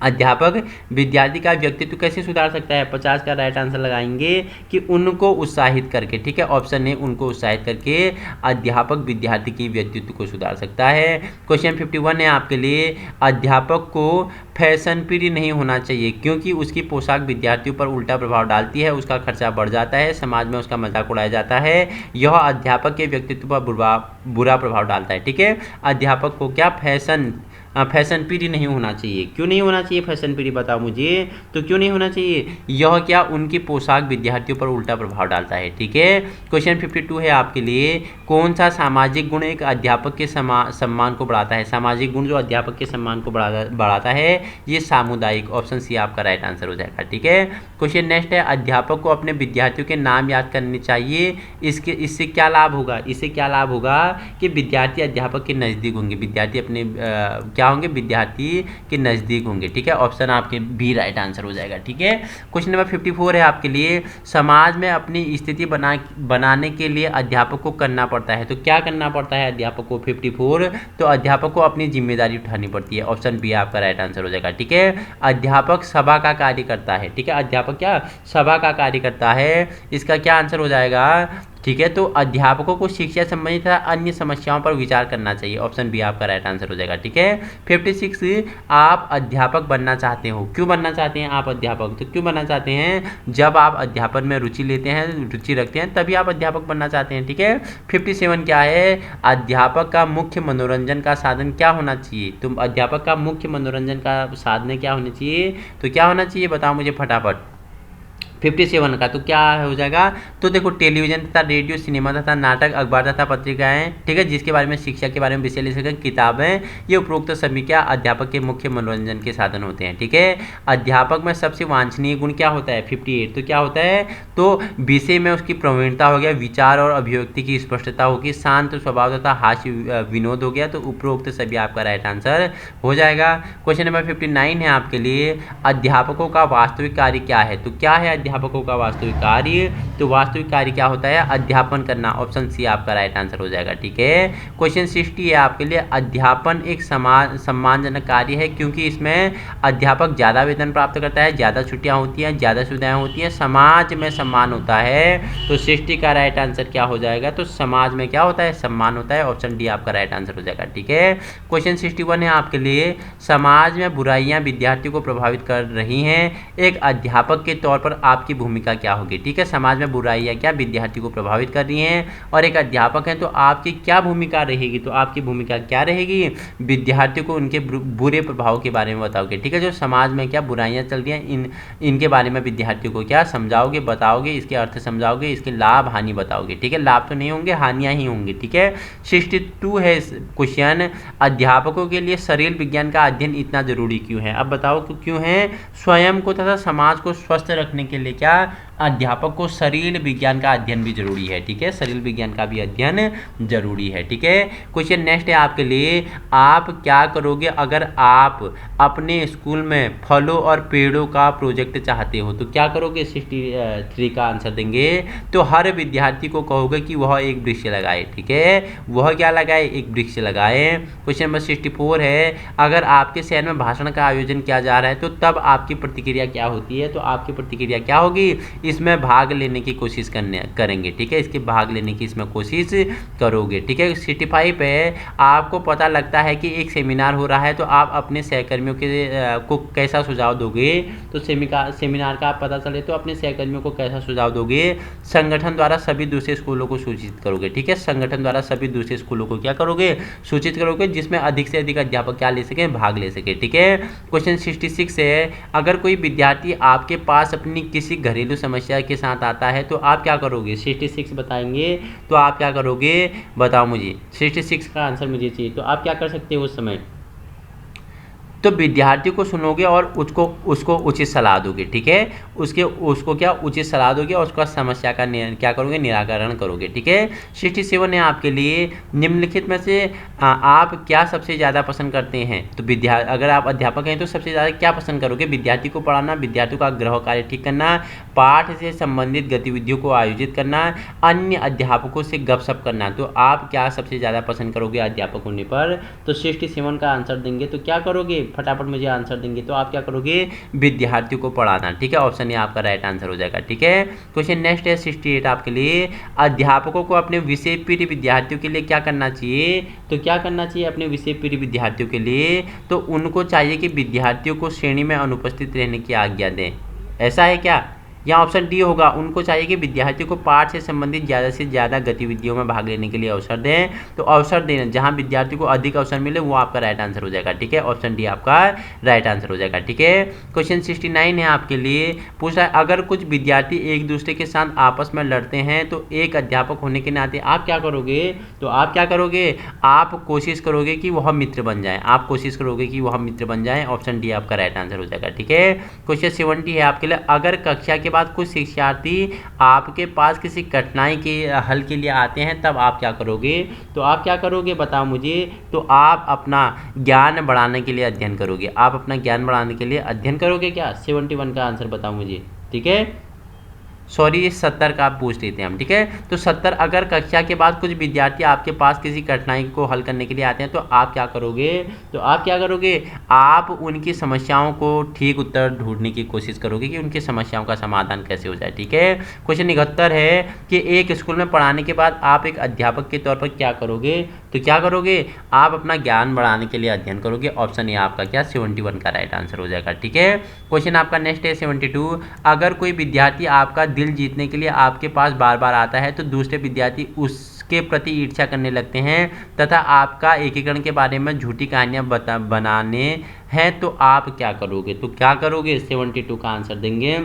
अध्यापक विद्यार्थी का व्यक्तित्व कैसे सुधार सकता है? 50 का राइट आंसर लगाएंगे कि उनको उत्साहित करके, ठीक है, ऑप्शन ए उनको उत्साहित करके अध्यापक विद्यार्थी की व्यक्तित्व को सुधार सकता है। क्वेश्चन 51 है आपके लिए, अध्यापक को फैशन प्रिय नहीं होना चाहिए क्योंकि उसकी पोशाक विद्यार्थियों पर उल्टा प्रभाव डालती है, उसका खर्चा बढ़ जाता है, समाज में उसका मजाक उड़ाया जाता है, यह अध्यापक के व्यक्तित्व पर बुरा प्रभाव डालता है, ठीक है। अध्यापक को क्या फैशन प्रिय नहीं होना चाहिए। क्यों नहीं होना चाहिए फैशन प्रिय? बताओ मुझे, तो क्यों नहीं होना चाहिए? यह क्या उनकी पोशाक विद्यार्थियों पर उल्टा प्रभाव डालता है, ठीक है। क्वेश्चन 52 है आपके लिए, कौन सा सामाजिक गुण एक अध्यापक के सम्मान को बढ़ाता है? सामाजिक गुण जो अध्यापक के सम्मान को बढ़ाता है, ये सामुदायिक। ऑप्शन सी आपका राइट आंसर हो जाएगा, ठीक है। क्वेश्चन नेक्स्ट है, अध्यापक को अपने विद्यार्थियों के नाम याद करने चाहिए, इससे क्या लाभ होगा? इससे क्या लाभ होगा कि विद्यार्थी अध्यापक के नज़दीक होंगे, विद्यार्थी अपने क्या होंगे? विद्यार्थी के नज़दीक होंगे, ठीक है। ऑप्शन आपके बी राइट आंसर हो जाएगा, ठीक है। क्वेश्चन नंबर 54 है आपके लिए, समाज में अपनी स्थिति बनाने के लिए अध्यापक को करना पड़ता है। तो क्या करना पड़ता है अध्यापक को? 54, तो अध्यापक को अपनी जिम्मेदारी उठानी पड़ती है। ऑप्शन बी आपका राइट आंसर हो जाएगा, ठीक है। अध्यापक सभा का कार्य करता है, ठीक है, अध्यापक क्या सभा का कार्य करता है, इसका क्या आंसर हो जाएगा, ठीक है। तो अध्यापकों को शिक्षा संबंधी तथा अन्य समस्याओं पर विचार करना चाहिए। ऑप्शन बी आपका राइट आंसर हो जाएगा, ठीक है। 56, आप अध्यापक बनना चाहते हो। क्यों बनना चाहते हैं आप अध्यापक? तो क्यों बनना चाहते हैं? जब आप अध्यापन में रुचि लेते हैं, रुचि रखते हैं, तभी आप अध्यापक बनना चाहते हैं, ठीक है। 57 क्या है, अध्यापक का मुख्य मनोरंजन का साधन क्या होना चाहिए? तो अध्यापक का मुख्य मनोरंजन का साधन क्या होना चाहिए? तो क्या होना चाहिए बताओ मुझे फटाफट। 57 का तो क्या हो जाएगा? तो देखो, टेलीविजन तथा रेडियो, सिनेमा तथा नाटक, अखबार तथा पत्रिकाएं, ठीक है, जिसके बारे में शिक्षा के बारे में विश्लेषण किताबें, ये उपरोक्त सभी क्या अध्यापक के मुख्य मनोरंजन के साधन होते हैं, ठीक है। अध्यापक में सबसे वांछनीय गुण क्या होता है? 58, तो क्या होता है? तो विषय में उसकी प्रवीणता हो गया, विचार और अभिव्यक्ति की स्पष्टता होगी, शांत स्वभाव तथा हास्य विनोद हो गया, तो उपरोक्त सभी आपका राइट आंसर हो जाएगा। क्वेश्चन नंबर 59 है आपके लिए, अध्यापकों का वास्तविक कार्य क्या है? तो क्या है अध्यापकों का वास्तविक कार्य? तो वास्तविक कार्य क्या होता है? अध्यापन करना। ऑप्शन सी आपका राइट आंसर हो जाएगा, ठीक है। क्वेश्चन 60 है आपके लिए, अध्यापन एक सम्मानजनक कार्य है क्योंकि इसमें अध्यापक ज़्यादा वेतन प्राप्त करता है, ज़्यादा छुट्टियां होती हैं, ज़्यादा सुविधाएं होती हैं, समाज में सम्मान होता है। तो 60 का राइट आंसर क्या हो जाएगा? तो समाज में क्या होता है? सम्मान होता है। ऑप्शन डी आपका राइट आंसर हो जाएगा, ठीक है। क्वेश्चन 61 है आपके लिए, समाज में बुराइयां विद्यार्थियों को प्रभावित कर रही हैं, एक अध्यापक के तौर पर आपकी भूमिका क्या होगी? ठीक है, समाज में बुराइयां क्या विद्यार्थी को प्रभावित कर रही हैं और एक अध्यापक हैं, तो आपकी क्या भूमिका रहेगी? तो आपकी भूमिका क्या रहेगी? विद्यार्थियों को उनके बुरे प्रभाव के बारे में बताओगे, ठीक है। जो समाज में क्या बुराइयां चल रही हैं, इनके बारे में विद्यार्थियों को क्या समझाओगे, बताओगे, इसके अर्थ समझाओगे, इसके लाभ हानि बताओगे, ठीक है। लाभ तो नहीं होंगे, हानियां ही होंगी, ठीक है। 62 है क्वेश्चन, अध्यापकों के लिए शरीर विज्ञान का अध्ययन इतना जरूरी क्यों है? अब बताओ क्यों है? स्वयं को तथा समाज को स्वस्थ रखने के लिए क्या अध्यापक को शरीर विज्ञान का अध्ययन भी जरूरी है, ठीक है। शरीर विज्ञान का भी अध्ययन जरूरी है, ठीक है। क्वेश्चन नेक्स्ट है आपके लिए, आप क्या करोगे अगर आप अपने स्कूल में फलों और पेड़ों का प्रोजेक्ट चाहते हो? तो क्या करोगे? 63 का आंसर देंगे, तो हर विद्यार्थी को कहोगे कि वह एक वृक्ष लगाए, ठीक है। वह क्या लगाए? एक वृक्ष लगाए। क्वेश्चन नंबर 64 है, अगर आपके शहर में भाषण का आयोजन किया जा रहा है तो तब आपकी प्रतिक्रिया क्या होती है? तो आपकी प्रतिक्रिया क्या होगी? इसमें भाग लेने की कोशिश करेंगे, ठीक है, इसके भाग लेने की इसमें कोशिश करोगे, ठीक है। 65 पे आपको पता लगता है कि एक सेमिनार हो रहा है, तो आप अपने सहकर्मियों को कैसा सुझाव दोगे। तो सेमिनार का आप पता चले तो अपने सहकर्मियों को कैसा सुझाव दोगे। संगठन द्वारा सभी दूसरे स्कूलों को सूचित करोगे, ठीक है, संगठन द्वारा सभी दूसरे स्कूलों को क्या करोगे, सूचित करोगे, जिसमें अधिक से अधिक अध्यापक क्या ले सके, भाग ले सके, ठीक है। क्वेश्चन 66 है, अगर कोई विद्यार्थी आपके पास अपनी किसी घरेलू समस्या के साथ आता है तो आप क्या करोगे। 66 बताएंगे तो आप क्या करोगे, बताओ मुझे। 66 का आंसर मुझे चाहिए, तो आप क्या कर सकते हो उस समय। तो विद्यार्थी को सुनोगे और उसको उचित सलाह दोगे, ठीक है, उसको क्या उचित सलाह दोगे और उसका समस्या का क्या करोगे, निराकरण करोगे, ठीक है। 67 है आपके लिए, निम्नलिखित में से आप क्या सबसे ज़्यादा पसंद करते हैं। तो अगर आप अध्यापक हैं तो सबसे ज़्यादा क्या पसंद करोगे। विद्यार्थी को पढ़ाना, विद्यार्थियों का गृह कार्य ठीक करना, पाठ से संबंधित गतिविधियों को आयोजित करना, अन्य अध्यापकों से गपशप करना। तो आप क्या सबसे ज़्यादा पसंद करोगे अध्यापक होने पर। तो 67 का आंसर देंगे तो क्या करोगे, फटाफट मुझे आंसर देंगे तो आप क्या करोगे, विद्यार्थियों को पढ़ाना, ठीक है। ऑप्शन ए आपका राइट आंसर हो जाएगा, ठीक है। क्वेश्चन नेक्स्ट है 68 आपके लिए, अध्यापकों को अपने विषय प्रिय विद्यार्थियों के लिए क्या करना चाहिए। तो क्या करना चाहिए अपने विषय प्रिय विद्यार्थियों के लिए। तो उनको चाहिए कि विद्यार्थियों को श्रेणी में अनुपस्थित रहने की आज्ञा दें। ऐसा है क्या, या ऑप्शन डी होगा, उनको चाहिए कि विद्यार्थियों को पाठ से संबंधित ज़्यादा से ज़्यादा गतिविधियों में भाग लेने के लिए अवसर दें। तो अवसर दें, जहां विद्यार्थी को अधिक अवसर मिले वो आपका राइट आंसर हो जाएगा, ठीक है। ऑप्शन डी आपका राइट आंसर हो जाएगा, ठीक है। क्वेश्चन 69 है आपके लिए, पूछ रहा है अगर कुछ विद्यार्थी एक दूसरे के साथ आपस में लड़ते हैं तो एक अध्यापक होने के नाते आप क्या करोगे। तो आप क्या करोगे, आप कोशिश करोगे कि वह मित्र बन जाए, आप कोशिश करोगे कि वह मित्र बन जाए। ऑप्शन डी आपका राइट आंसर हो जाएगा, ठीक है। क्वेश्चन 70 है आपके लिए, अगर कक्षा के बाद कुछ शिक्षार्थी आपके पास किसी कठिनाई के हल के लिए आते हैं तब आप क्या करोगे। तो आप क्या करोगे बताओ मुझे। तो आप अपना ज्ञान बढ़ाने के लिए अध्ययन करोगे, आप अपना ज्ञान बढ़ाने के लिए अध्ययन करोगे क्या। 71 का आंसर बताओ मुझे, ठीक है। सॉरी 70 का आप पूछ लेते हैं हम, ठीक है। तो 70, अगर कक्षा के बाद कुछ विद्यार्थी आपके पास किसी कठिनाई को हल करने के लिए आते हैं तो आप क्या करोगे। तो आप क्या करोगे, आप उनकी समस्याओं को ठीक उत्तर ढूंढने की कोशिश करोगे कि उनकी समस्याओं का समाधान कैसे हो जाए, ठीक है। क्वेश्चन 71 है कि एक स्कूल में पढ़ाने के बाद आप एक अध्यापक के तौर पर क्या करोगे। तो क्या करोगे, आप अपना ज्ञान बढ़ाने के लिए अध्ययन करोगे। ऑप्शन ए आपका क्या 71 का राइट आंसर हो जाएगा, ठीक है। क्वेश्चन आपका नेक्स्ट है 72, अगर कोई विद्यार्थी आपका दिल जीतने के लिए आपके पास बार बार आता है तो दूसरे विद्यार्थी उसके प्रति ईर्ष्या करने लगते हैं तथा आपका एकीकरण के बारे में झूठी कहानियां बनाने हैं तो आप क्या करोगे। तो क्या करोगे, 72 का आंसर देंगे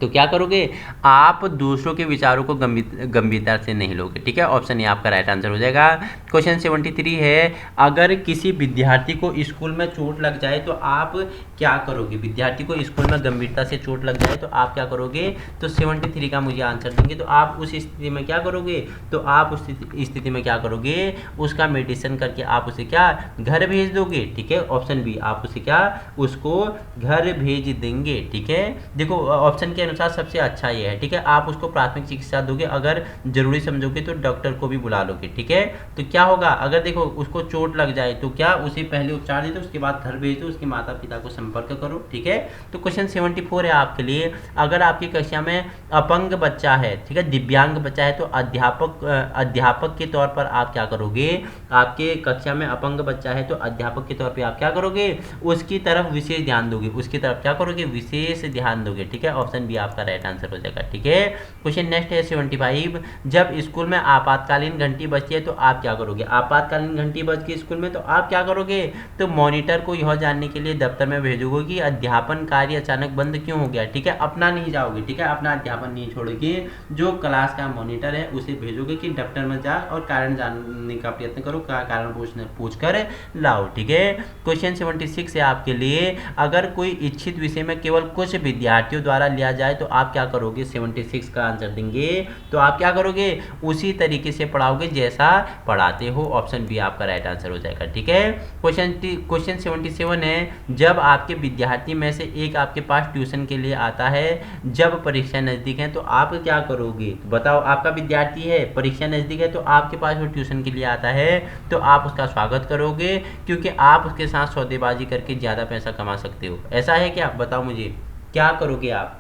तो क्या करोगे, आप दूसरों के विचारों को गंभीरता से नहीं लोगे, ठीक है। ऑप्शन ए आपका राइट आंसर हो जाएगा। क्वेश्चन 73 है, अगर किसी विद्यार्थी को स्कूल में चोट लग जाए तो आप क्या करोगे। विद्यार्थी को स्कूल में गंभीरता से चोट लग जाए तो आप क्या करोगे। तो 73 का मुझे आंसर देंगे तो आप उस स्थिति में क्या करोगे। तो आप उस स्थिति में क्या करोगे, उसका मेडिसिन करके आप उसे क्या घर भेज दोगे, ठीक है। ऑप्शन बी, आप उसे क्या उसको घर भेज देंगे, ठीक है। देखो ऑप्शन के अनुसार सबसे अच्छा ये है, ठीक है। आप उसको प्राथमिक चिकित्सा दोगे, अगर जरूरी समझोगे तो डॉक्टर को भी बुला लोगे, ठीक है। तो क्या होगा, अगर देखो उसको चोट लग जाए तो क्या उसे पहले उपचार दे दो, उसके बाद घर भेज दो, उसके माता पिता को संपर्क करो, ठीक है। तो क्वेश्चन 74 है आपके लिए, अगर आपकी कक्षा में अपंग बच्चा है, ठीक है, दिव्यांग बच्चा है तो अध्यापक के तौर पर आप क्या करोगे। आपके कक्षा में अपंग बच्चा है तो अध्यापक के तौर पर आप क्या करोगे, उसकी तरफ विशेष ध्यान दोगे, उसकी तरफ क्या करोगे, विशेष ध्यान दोगे, ठीक है। ऑप्शन बी आपका राइट आंसर हो जाएगा, ठीक है। क्वेश्चन नेक्स्ट है 75, जब स्कूल में आपातकालीन घंटी बजती है तो आप क्या करोगे। आपातकालीन घंटी बज गई स्कूल में तो आप क्या करोगे। तो मॉनिटर को यह जानने के लिए दफ्तर में भेजोगे कि अध्यापन कार्य अचानक बंद क्यों हो गया, ठीक है। अपना नहीं जाओगे, ठीक है, अपना अध्यापन नहीं छोड़ोगे, जो क्लास का मॉनिटर है उसे भेजोगे कि दफ्तर में जा और कारण जानने का प्रयत्न करो, कारण पूछ कर लाओ, ठीक है। क्वेश्चन 76 है आपके लिए, अगर कोई इच्छित विषय में केवल कुछ विद्यार्थियों द्वारा लिया जाए तो आप क्या करोगे। 76 का आंसर देंगे तो आप क्या करोगे, उसी तरीके से पढ़ाओगे जैसा पढ़ाते हो। ऑप्शन बी आपका राइट आंसर हो जाएगा, ठीक है। क्वेश्चन 77 है, जब आपके विद्यार्थी में से एक आपके पास ट्यूशन के लिए आता है, जब परीक्षा नजदीक है तो आप क्या करोगे। बताओ, आपका विद्यार्थी है, परीक्षा नजदीक है तो आपके पास वो ट्यूशन के लिए आता है तो आप उसका स्वागत करोगे क्योंकि आप उसके साथ सौदेबाजी करके ज्यादा पैसा कमा सकते हो। ऐसा है क्या, बताओ मुझे, क्या करोगे आप।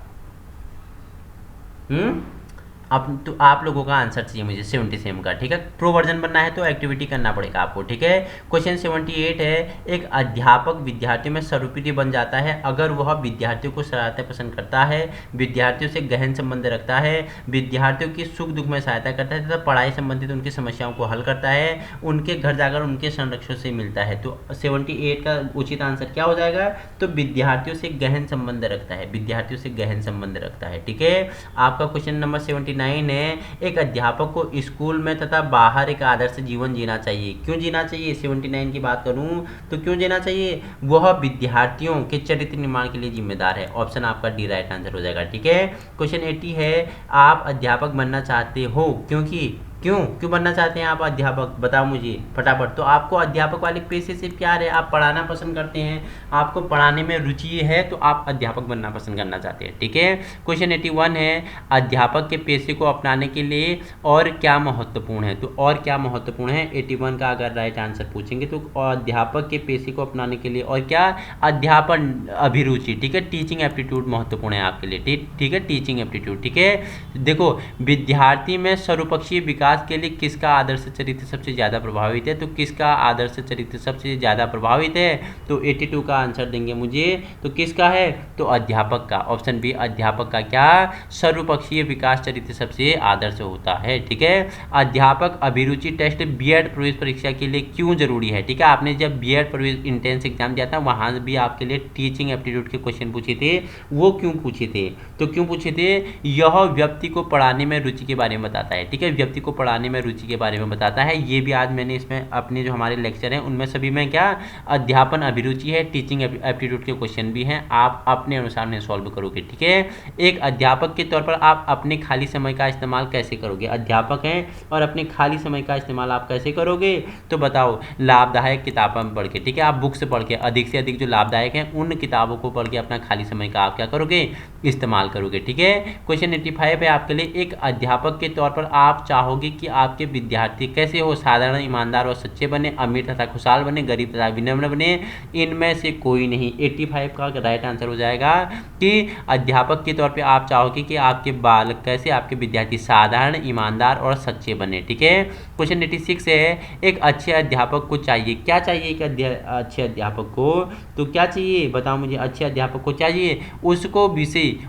अब तो आप लोगों का आंसर चाहिए मुझे 77 का, ठीक है। प्रो वर्जन बनना है तो एक्टिविटी करना पड़ेगा आपको, ठीक है। क्वेश्चन 78 है, एक अध्यापक विद्यार्थियों में सर्वप्रिय बन जाता है अगर वह विद्यार्थियों को सराहते पसंद करता है, विद्यार्थियों से गहन संबंध रखता है, विद्यार्थियों की सुख दुख में सहायता करता है तथा पढ़ाई संबंधित उनकी समस्याओं को हल करता है, उनके घर जाकर उनके संरक्षकों से मिलता है। तो 78 का उचित आंसर क्या हो जाएगा? तो विद्यार्थियों से गहन संबंध रखता है, विद्यार्थियों से गहन संबंध रखता है, ठीक है। आपका क्वेश्चन नंबर 79 है, एक अध्यापक को स्कूल में तथा बाहर एक आदर्श जीवन जीना चाहिए। क्यों जीना चाहिए? 79 की बात करूं तो क्यों जीना चाहिए? वह विद्यार्थियों के चरित्र निर्माण के लिए जिम्मेदार है। ऑप्शन आपका डी राइट आंसर हो जाएगा, ठीक है। क्वेश्चन 80 है, आप अध्यापक बनना चाहते हो क्योंकि क्यों बनना चाहते हैं आप अध्यापक? बताओ मुझे फटाफट। तो आपको अध्यापक वाले पेशे से प्यार है, आप पढ़ाना पसंद करते हैं, आपको पढ़ाने में रुचि है, तो आप अध्यापक बनना पसंद करना चाहते हैं, ठीक है। क्वेश्चन 81 है, अध्यापक के पेशे को अपनाने के लिए और क्या महत्वपूर्ण है? तो और क्या महत्वपूर्ण है 81 का अगर राइट आंसर पूछेंगे तो अध्यापक के पेशे को अपनाने के लिए और क्या? अध्यापन अभिरुचि, ठीक है। टीचिंग एप्टीट्यूड महत्वपूर्ण है आपके लिए, ठीक है, टीचिंग एप्टीट्यूड, ठीक है। देखो, विद्यार्थी में सर्वपक्षीय विकास के लिए किसका आदर्श चरित्र सबसे ज़्यादा प्रभावित है? तो किसका आदर्श चरित्र सबसे ज़्यादा प्रभावित है? तो 82 का आंसर देंगे मुझे, तो किसका है? तो अध्यापक का। ऑप्शन बी, अध्यापक का क्या सर्वपक्षीय विकास चरित्र सबसे आदर्श होता है, ठीक है। अध्यापक अभिरुचि टेस्ट बीएड प्रवेश परीक्षा के लिए क्यों जरूरी है? ठीक है, आपने जब बीएड प्रवेश इंट्रेंस एग्जाम दिया था वहाँ भी आपके लिए टीचिंग एप्टीट्यूड के क्वेश्चन पूछे थे। वो क्यों पूछे थे? तो क्यों पूछे थे? यह व्यक्ति को पढ़ाने में रुचि के बारे में बताता है, ठीक है, व्यक्ति को पढ़ाने में रुचि के बारे में बताता है। ये भी आज मैंने इसमें अपने जो हमारे लेक्चर हैं उनमें सभी में क्या अध्यापन अभिरुचि है, टीचिंग एप्टीट्यूड के क्वेश्चन भी हैं, आप अपने अनुसार नहीं सॉल्व करोगे, ठीक है। एक अध्यापक के तौर पर आप अपने खाली समय का इस्तेमाल कैसे करोगे? अध्यापक हैं और अपने खाली समय का इस्तेमाल आप कैसे करोगे? तो बताओ, लाभदायक किताबें पढ़ के, ठीक है, आप बुक्स पढ़ के अधिक से अधिक जो लाभदायक हैं उन किताबों को पढ़ के अपना खाली समय का आप क्या करोगे? इस्तेमाल करोगे, ठीक है। क्वेश्चन 85 है आपके लिए, एक अध्यापक के तौर पर आप चाहोगे कि आपके विद्यार्थी कैसे हो? साधारण, ईमानदार और सच्चे बने, अमीर तथा खुशहाल बने, गरीब तथा विनम्र बने, इनमें से कोई नहीं। 85 का राइट आंसर हो जाएगा कि अध्यापक के तौर पे आप चाहोगे कि आपके बालक कैसे, आपके विद्यार्थी साधारण, ईमानदार और सच्चे बने, ठीक है। क्वेश्चन 86 है, एक अच्छे अध्यापक को चाहिए, क्या चाहिए एक अच्छे अध्यापक को? तो क्या चाहिए बताओ मुझे? अच्छे अध्यापक को चाहिए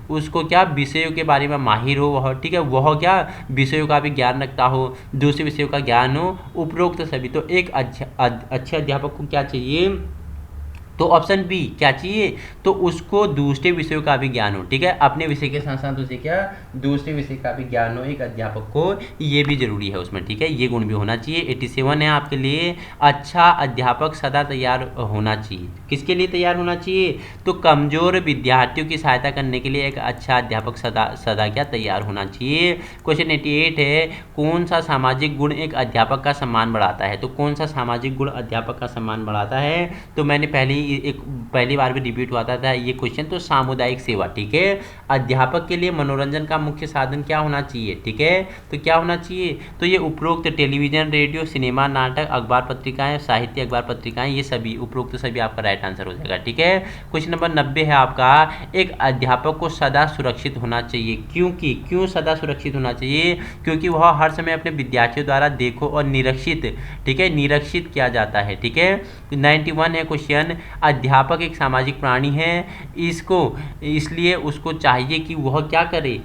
उसको क्या विषयों के बारे में माहिर हो वह, ठीक है, वह क्या विषयों का भी ज्ञान रखता हो, दूसरे विषयों का ज्ञान हो, उपरोक्त सभी। तो एक अच्छे अध्यापक को क्या चाहिए? तो ऑप्शन बी क्या चाहिए? तो उसको दूसरे विषयों का भी ज्ञान हो, ठीक है, अपने विषय के साथ साथ उसे क्या दूसरे विषय का भी ज्ञान हो एक अध्यापक को, ये भी जरूरी है उसमें, ठीक है, ये गुण भी होना चाहिए। 87 है आपके लिए, अच्छा अध्यापक सदा तैयार होना चाहिए। किसके लिए तैयार होना चाहिए? तो कमजोर विद्यार्थियों की सहायता करने के लिए एक अच्छा अध्यापक सदा क्या तैयार होना चाहिए। क्वेश्चन 88 है, कौन सा सामाजिक गुण एक अध्यापक का सम्मान बढ़ाता है? तो कौन सा सामाजिक गुण अध्यापक का सम्मान बढ़ाता है? तो मैंने पहली बार भी रिपीट हुआ था ये क्वेश्चन, तो सामुदायिक सेवा, ठीक है। अध्यापक के लिए मनोरंजन का मुख्य साधन क्या होना चाहिए? ठीक है, तो क्या होना चाहिए? तो ये उपरोक्त टेलीविजन, रेडियो, सिनेमा, नाटक, अखबार पत्रिकाएं, साहित्य अखबार पत्रिकाएं, ये सभी उपरोक्त सभी आपका राइट आंसर हो जाएगा, ठीक है। क्वेश्चन नंबर 90 है आपका, एक अध्यापक को सदा सुरक्षित होना चाहिए। क्यों सदा सुरक्षित होना चाहिए? क्योंकि वह हर समय अपने विद्यार्थियों द्वारा देखो और निरीक्षित, ठीक है, निरीक्षित किया जाता है, ठीक है। 91 है क्वेश्चन, अध्यापक एक सामाजिक प्राणी है, इसलिए उसको चाहिए कि वह क्या करे?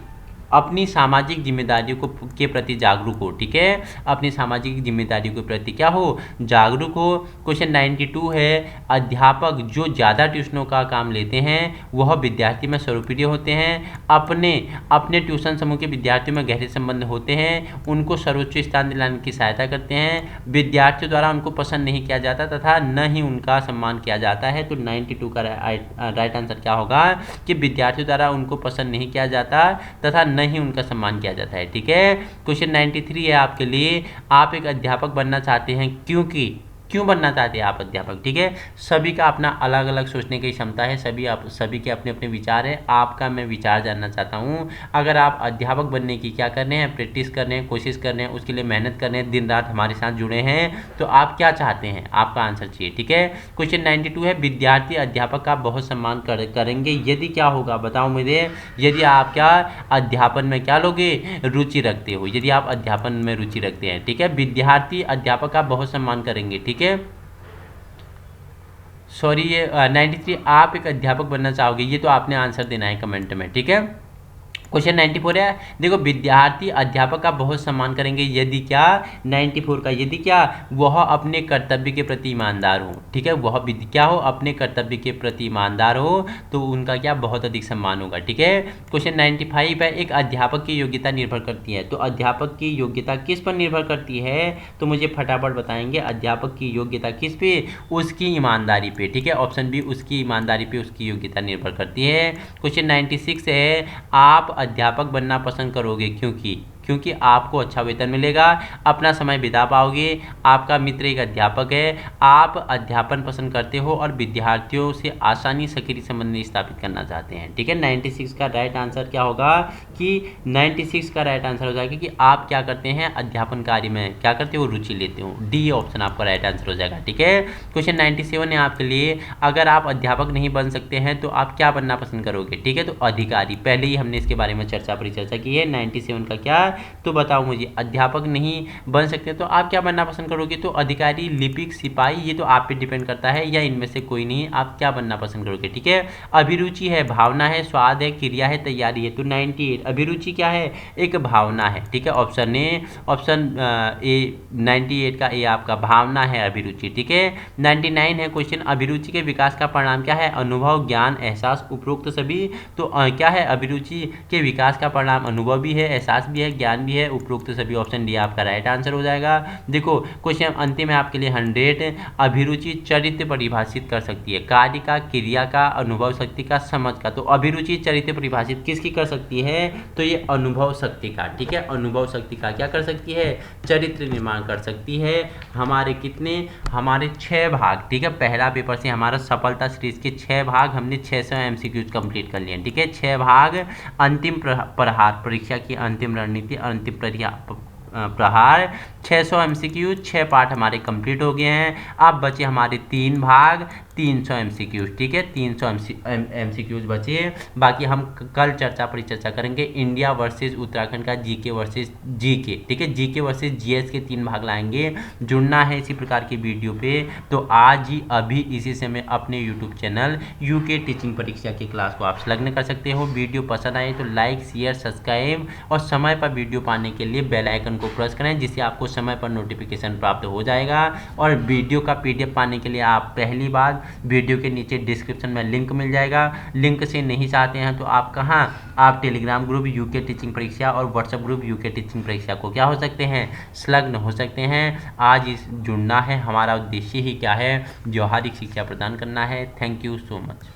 अपनी सामाजिक जिम्मेदारियों के प्रति जागरूक हो, ठीक है, अपनी सामाजिक जिम्मेदारियों के प्रति क्या हो? जागरूक हो। क्वेश्चन 92 है, अध्यापक जो ज़्यादा ट्यूशनों का काम लेते हैं वह विद्यार्थी में सर्वप्रिय होते हैं, अपने ट्यूशन समूह के विद्यार्थियों में गहरे संबंध होते हैं, उनको सर्वोच्च स्थान दिलाने की सहायता करते हैं, विद्यार्थियों द्वारा उनको पसंद नहीं किया जाता तथा न ही उनका सम्मान किया जाता है। तो 92 का राइट आंसर क्या होगा कि विद्यार्थियों द्वारा उनको पसंद नहीं किया जाता तथा नहीं उनका सम्मान किया जाता है, ठीक है। क्वेश्चन 93 है आपके लिए, आप एक अध्यापक बनना चाहते हैं क्यों बनना चाहते हैं आप अध्यापक, ठीक है। सभी का अपना अलग अलग सोचने की क्षमता है, सभी के अपने अपने विचार है। आपका मैं विचार जानना चाहता हूँ। अगर आप अध्यापक बनने की क्या कर रहे हैं, प्रैक्टिस कर रहे हैं, कोशिश कर रहे हैं, उसके लिए मेहनत कर रहे हैं, दिन रात हमारे साथ जुड़े हैं, तो आप क्या चाहते हैं, आपका आंसर चाहिए, ठीक है। क्वेश्चन 92 है, विद्यार्थी अध्यापक का बहुत सम्मान करेंगे यदि क्या होगा, बताओ मुझे। यदि आप क्या अध्यापन में क्या लोगे, रुचि रखते हो, यदि आप अध्यापन में रुचि रखते हैं, ठीक है। विद्यार्थी अध्यापक का बहुत सम्मान करेंगे, ठीक है। सॉरी, ये 93, आप एक अध्यापक बनना चाहोगे, ये तो आपने आंसर देना है कमेंट में, ठीक है। क्वेश्चन 94 है, देखो विद्यार्थी अध्यापक का बहुत सम्मान करेंगे यदि क्या, 94 का यदि क्या, वह अपने कर्तव्य के प्रति ईमानदार हो, ठीक है। वह क्या हो, अपने कर्तव्य के प्रति ईमानदार हो, तो उनका क्या बहुत अधिक सम्मान होगा, ठीक है। क्वेश्चन 95 है, एक अध्यापक की योग्यता निर्भर करती है, तो अध्यापक की योग्यता किस पर निर्भर करती है, तो मुझे फटाफट बताएंगे। अध्यापक की योग्यता किस पे, उसकी ईमानदारी पे, ठीक है। ऑप्शन बी, उसकी ईमानदारी पे उसकी योग्यता निर्भर करती है। क्वेश्चन 96 है, आप अध्यापक बनना पसंद करोगे क्योंकि आपको अच्छा वेतन मिलेगा, अपना समय बिता पाओगे, आपका मित्र एक अध्यापक है, आप अध्यापन पसंद करते हो और विद्यार्थियों से आसानी सक्रिय संबंध स्थापित करना चाहते हैं, ठीक है। 96 का राइट आंसर क्या होगा, कि 96 का राइट आंसर हो जाएगा कि आप क्या करते हैं, अध्यापन कार्य में क्या करते हो, रुचि लेते हो। डी ऑप्शन आपका राइट आंसर हो जाएगा, ठीक है। क्वेश्चन 97 है आपके लिए, अगर आप अध्यापक नहीं बन सकते हैं तो आप क्या बनना पसंद करोगे, ठीक है। तो अधिकारी, पहले ही हमने इसके बारे में परिचर्चा की है। 97 का क्या, तो बताओ मुझे, अध्यापक नहीं बन सकते तो आप क्या बनना पसंद करोगे, तो अधिकारी, लिपिक, सिपाही, ये तो आप पे डिपेंड करता है, या इनमें से कोई नहीं, आप क्या बनना पसंद करोगे, ठीक है। अभिरुचि है, भावना है, स्वाद है, क्रिया है, तैयारी है, तो 98, अभिरुचि क्या है, एक भावना है, ठीक है। ऑप्शन ए 98 का ए आपका भावना है, अभिरुचि, ठीक है। 99 है क्वेश्चन, अभिरुचि के विकास का परिणाम क्या है, अनुभव, ज्ञान, एहसास, उपरोक्त सभी, तो क्या है, अभिरुचि के विकास का परिणाम अनुभव भी है, एहसास भी है, ज्ञान भी है, उपरोक्त सभी। ऑप्शन डी आपका राइट आंसर हो जाएगा। देखो क्वेश्चन अंतिम है आपके लिए 100, अभिरुचि चरित्र परिभाषित कर सकती है, कार्य का, क्रिया का, अनुभव शक्ति का, समझ का, तो अभिरुचि चरित्र परिभाषित किसकी कर सकती है, तो ये अनुभव शक्ति का, ठीक है। अनुभव शक्ति का क्या कर सकती है, चरित्र निर्माण कर सकती है। हमारे कितने, हमारे 6 भाग, ठीक है। पहला पेपर से हमारा सफलता सीरीज के 6 भाग हमने 600 MCQs कंप्लीट कर लिए, ठीक है। 6 भाग, अंतिम प्रहार, परीक्षा की अंतिम रणनीति, अंतिम प्रहार, 600 MCQ, 6 पार्ट हमारे कंप्लीट हो गए हैं। अब बचे हमारे 3 भाग, 300 MCQs, ठीक है। 300 MCQs बचे, बाकी हम कल परिचर्चा करेंगे। इंडिया वर्सेस उत्तराखंड का जीके वर्सेस जीके, ठीक है। जीके वर्सेस जीएस के 3 भाग लाएंगे। जुड़ना है इसी प्रकार की वीडियो पे तो आज ही अभी इसी समय अपने यूट्यूब चैनल यूके टीचिंग परीक्षा की क्लास को आप संलग्न कर सकते हो। वीडियो पसंद आए तो लाइक, शेयर, सब्सक्राइब और समय पर वीडियो पाने के लिए बेल आइकन को प्रेस करें, जिससे आपको समय पर नोटिफिकेशन प्राप्त हो जाएगा। और वीडियो का PDF पाने के लिए आप पहली बार वीडियो के नीचे डिस्क्रिप्शन में लिंक मिल जाएगा। लिंक से नहीं चाहते हैं तो आप कहाँ, आप टेलीग्राम ग्रुप यूके टीचिंग परीक्षा और व्हाट्सएप ग्रुप यूके टीचिंग परीक्षा को क्या हो सकते हैं, संलग्न हो सकते हैं। आज इस जुड़ना है, हमारा उद्देश्य ही क्या है, व्यवहारिक शिक्षा प्रदान करना है। Thank you so much.